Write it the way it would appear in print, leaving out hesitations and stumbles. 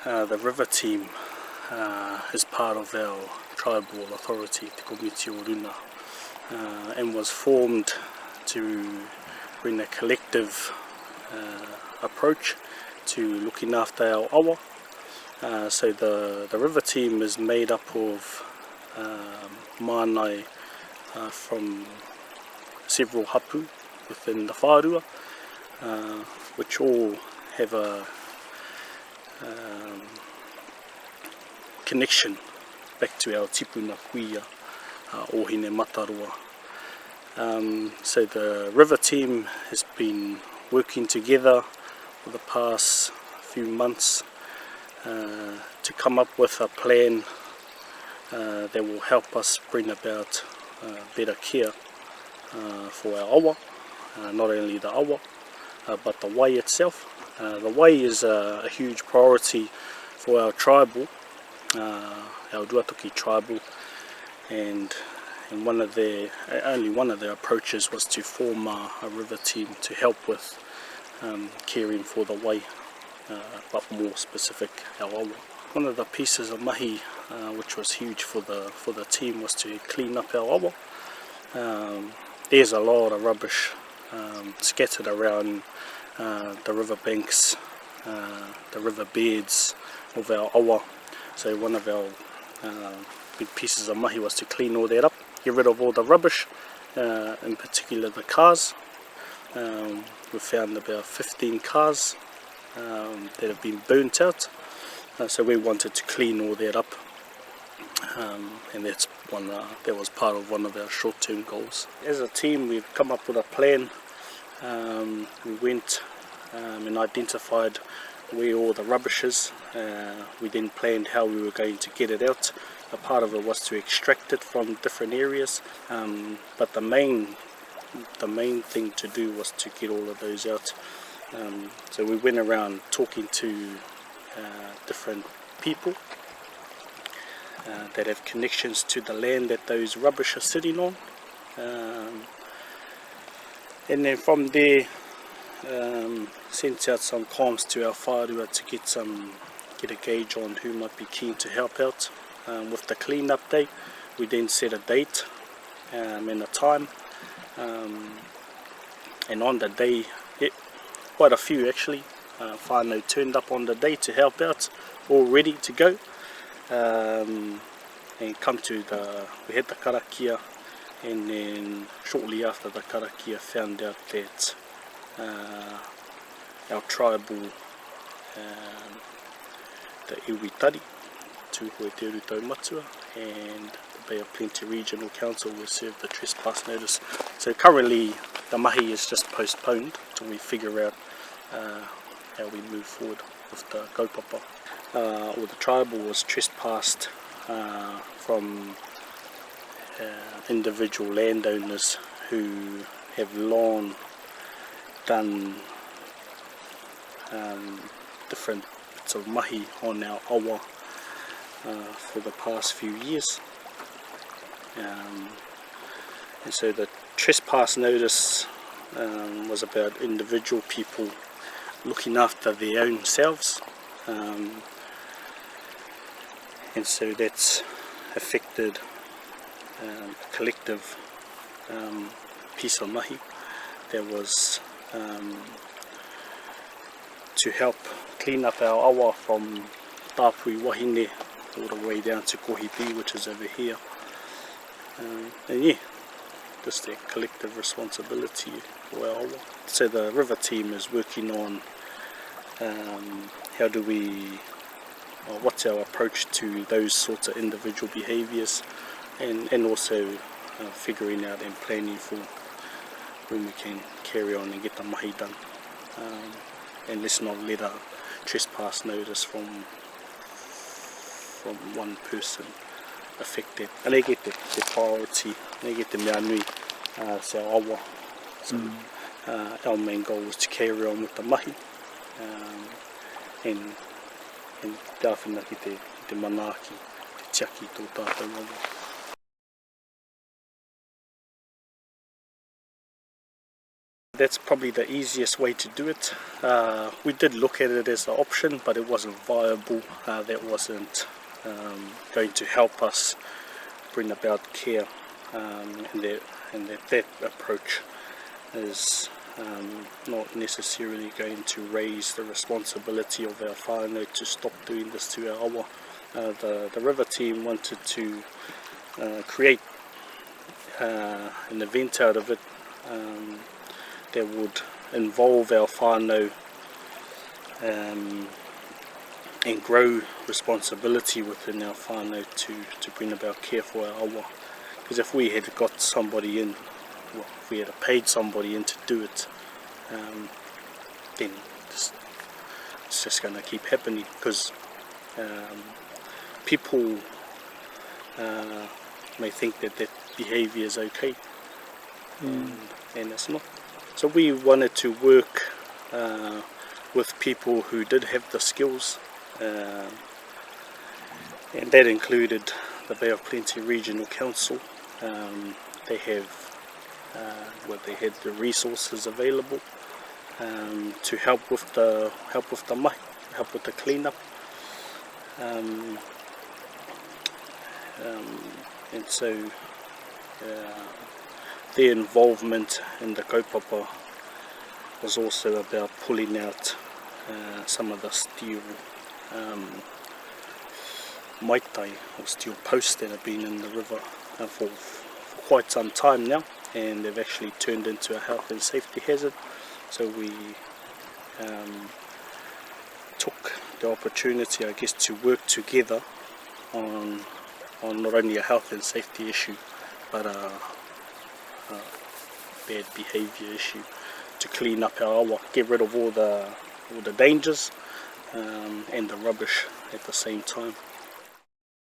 The river team is part of our tribal authority, Te Komiti o Rūna, and was formed to bring a collective approach to looking after our awa. So the river team is made up of mānai from several hapu within the whārua, which all have a connection back to our tipuna kuia, Ohine Matarua. So the river team has been working together for the past few months to come up with a plan that will help us bring about better care for our awa, not only the awa but the wai itself. The wai is a huge priority for our tribal, our Rūātoki Tribal, and only one of their approaches was to form a river team to help with caring for the wai, but more specific our awa. One of the pieces of mahi which was huge for the team was to clean up our awa. There's a lot of rubbish scattered around the river banks, the river beds of our awa. So one of our big pieces of mahi was to clean all that up, get rid of all the rubbish, in particular the cars. We found about 15 cars that have been burnt out, so we wanted to clean all that up, and that was part of one of our short-term goals. As a team, we've come up with a plan. We went and identified where all the rubbish is. We then planned how we were going to get it out. A part of it was to extract it from different areas, but the main thing to do was to get all of those out. So we went around talking to different people that have connections to the land that those rubbish are sitting on, and then from there sent out some comms to our whārua to get a gauge on who might be keen to help out with the clean-up day. We then set a date and a time, and on the day, quite a few actually, whānau turned up on the day to help out, all ready to go, and we had the karakia, and then shortly after the karakia found out that our tribal, the iwi tari, Tūhoe Te Uru Taumatua, and the Bay of Plenty Regional Council will serve the trespass notice. So currently the mahi is just postponed till we figure out how we move forward with the kaupapa. Or the tribal was trespassed from individual landowners who have long done different bits of mahi on our awa for the past few years, and so the trespass notice was about individual people looking after their own selves, and so that's affected a collective piece of mahi that was to help clean up our awa from Tāpui Wahine all the way down to Kohipi, which is over here, and yeah, just a collective responsibility for our awa. So the river team is working on what's our approach to those sorts of individual behaviours, and also figuring out and planning for when we can carry on and get the mahi done, and let's not let a trespass notice from one person affect that. And they get the priority, they get the mea nui, so awa. So our main goal was to carry on with the mahi, and tāwhina ki te manaaki, te tiaki tō tātou awa. that's probably the easiest way to do it. We did look at it as an option, but it wasn't viable. That wasn't going to help us bring about care, and that approach is not necessarily going to raise the responsibility of our whānau to stop doing this to our awa. The river team wanted to create an event out of it that would involve our whānau and grow responsibility within our whānau to bring about care for our awa. Because if we had got somebody in, well, if we had paid somebody in to do it, then it's just going to keep happening, because people may think that behaviour is okay, and it's not. So we wanted to work with people who did have the skills, and that included the Bay of Plenty Regional Council. They had the resources available to help with the mai, help with the cleanup, and so their involvement in the kaupapa was also about pulling out some of the steel maitai or steel posts that have been in the river for quite some time now, and they've actually turned into a health and safety hazard. So we took the opportunity, I guess, to work together on not only a health and safety issue, but a bad behaviour issue, to clean up our awa, get rid of all the dangers and the rubbish at the same time.